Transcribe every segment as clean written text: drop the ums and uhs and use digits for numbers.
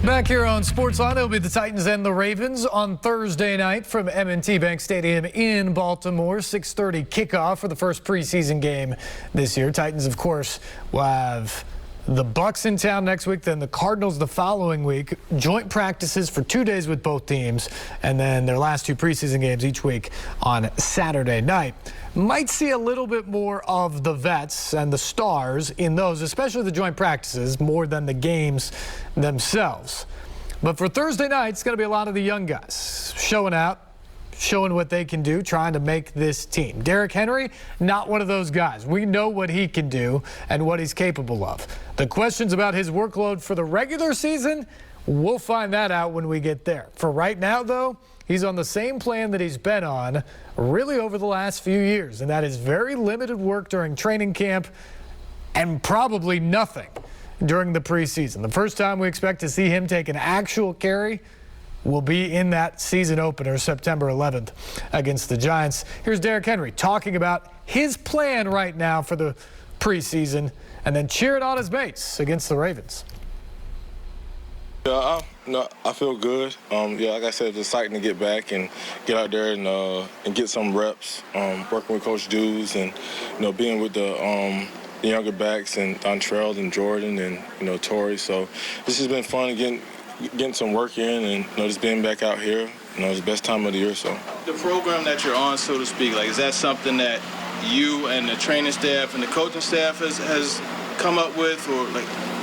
Back here on SportsLine, it'll be the Titans and the Ravens on Thursday night from M&T Bank Stadium in Baltimore. 6:30 kickoff for the first preseason game this year. Titans, of course, will have the Bucs in town next week, then the Cardinals the following week. Joint practices for 2 days with both teams, and then their last two preseason games each week on Saturday night. Might see a little bit more of the vets and the stars in those, especially the joint practices, more than the games themselves. But for Thursday night, it's going to be a lot of the young guys showing out, showing what they can do, trying to make this team. Derrick Henry, not one of those guys. We know what he can do and what he's capable of. The questions about his workload for the regular season, we'll find that out when we get there. For right now, though, he's on the same plan that he's been on really over the last few years, and that is very limited work during training camp and probably nothing during the preseason. The first time we expect to see him take an actual carry will be in that season opener September 11th against the Giants. Here's Derrick Henry talking about his plan right now for the preseason and then cheering on his mates against the Ravens. Yeah, I feel good. Like I said, it's exciting to get back and get out there and get some reps, working with Coach Dews and, being with the younger backs and Dontrell and Jordan and, Torrey. So this has been fun getting some work in and, just being back out here. It's the best time of the year, so. The program that you're on, so to speak, is that something that you and the training staff and the coaching staff has come up with, or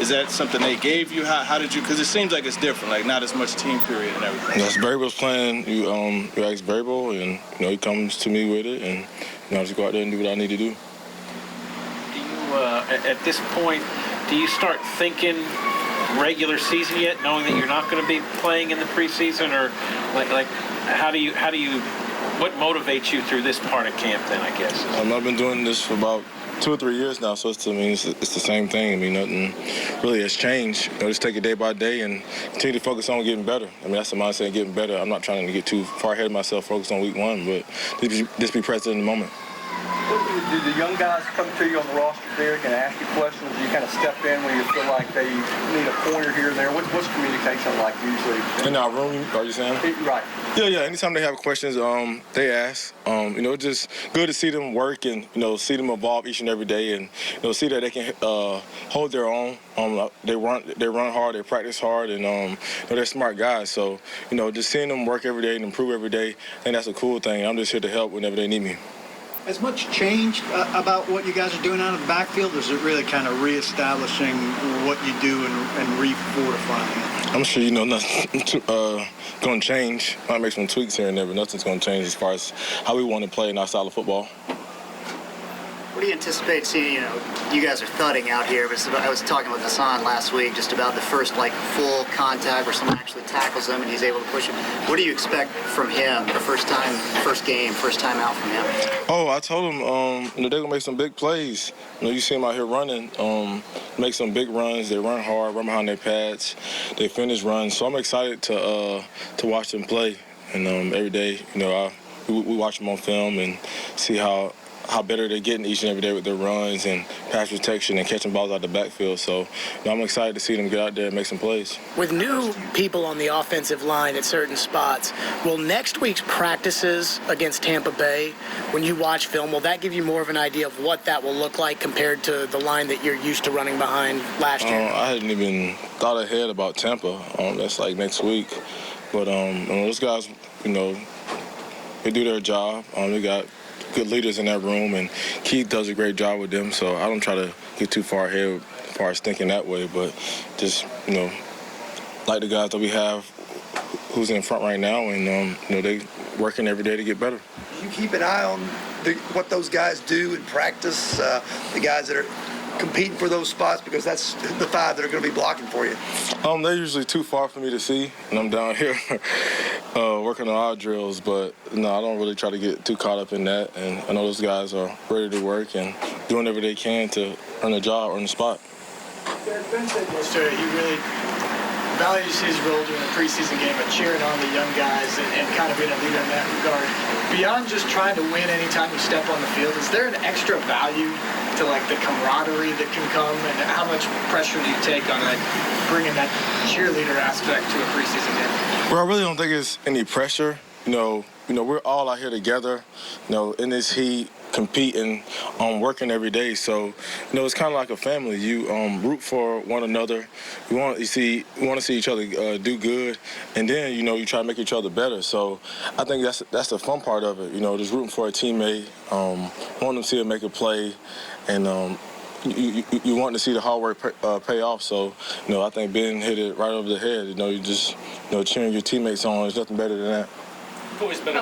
is that something they gave you? How did you? Because it seems like it's different, not as much team period and everything. That's Barry's plan. You ask Barry, and he comes to me with it, and I just go out there and do what I need to do. Do you, at this point, do you start thinking regular season yet, knowing that you're not going to be playing in the preseason, or how do you? What motivates you through this part of camp? Then I guess. I've been doing this for about 2 or 3 years now, so it's the same thing. Nothing really has changed. Just take it day by day and continue to focus on getting better. That's the mindset of getting better. I'm not trying to get too far ahead of myself, focus on week one, but just be present in the moment. Do the young guys come to you on the roster, Derrick, and ask you questions? Do you kind of step in when you feel like they need a pointer here and there? What's communication like usually? In our room, are you saying? Right. Yeah. Anytime they have questions, they ask. It's just good to see them work and, see them evolve each and every day and, see that they can hold their own. They run hard, they practice hard, and, they're smart guys. So, just seeing them work every day and improve every day, I think that's a cool thing. I'm just here to help whenever they need me. Has much changed about what you guys are doing out of the backfield, or is it really kind of reestablishing what you do and refortifying it? I'm sure nothing's going to change. Might make some tweaks here and there, but nothing's going to change as far as how we want to play in our style of football. What do you anticipate seeing? You guys are thudding out here, but I was talking with Hassan last week just about the first full contact where someone actually tackles him and he's able to push him. What do you expect from him the first time out from him? Oh, I told him, they're going to make some big plays. You see him out here running, make some big runs. They run hard, run behind their pads. They finish runs. So I'm excited to watch them play. And every day, we watch them on film and see how better they're getting each and every day with their runs and pass protection and catching balls out the backfield. So I'm excited to see them get out there and make some plays. With new people on the offensive line at certain spots, will next week's practices against Tampa Bay, when you watch film, will that give you more of an idea of what that will look like compared to the line that you're used to running behind last year? I hadn't even thought ahead about Tampa. That's next week. But those guys, they do their job. They got good leaders in that room, and Keith does a great job with them, so I don't try to get too far ahead as far as thinking that way, but just, like the guys that we have who's in front right now, and, they working every day to get better. You keep an eye on what those guys do in practice, the guys that are competing for those spots, because that's the 5 that are going to be blocking for you. They're usually too far for me to see, and I'm down here working on our drills, but no, I don't really try to get too caught up in that, and I know those guys are ready to work and doing whatever they can to earn a job or earn a spot. Ben said yesterday he really values his role during the preseason game of cheering on the young guys and kind of being a leader in that regard. Beyond just trying to win anytime you step on the field, is there an extra value to to like the camaraderie that can come, and how much pressure do you take on like bringing that cheerleader aspect to a preseason game? Well, I really don't think it's any pressure. You know, we're all out here together, in this heat, competing, working every day. So, it's kind of like a family. You root for one another. You want to see each other do good, and then you try to make each other better. So, I think that's the fun part of it. Just rooting for a teammate, wanting to see them make a play, and you want to see the hard work pay off. So, I think Ben hit it right over the head. You just cheering your teammates on. There's nothing better than that. You've always been a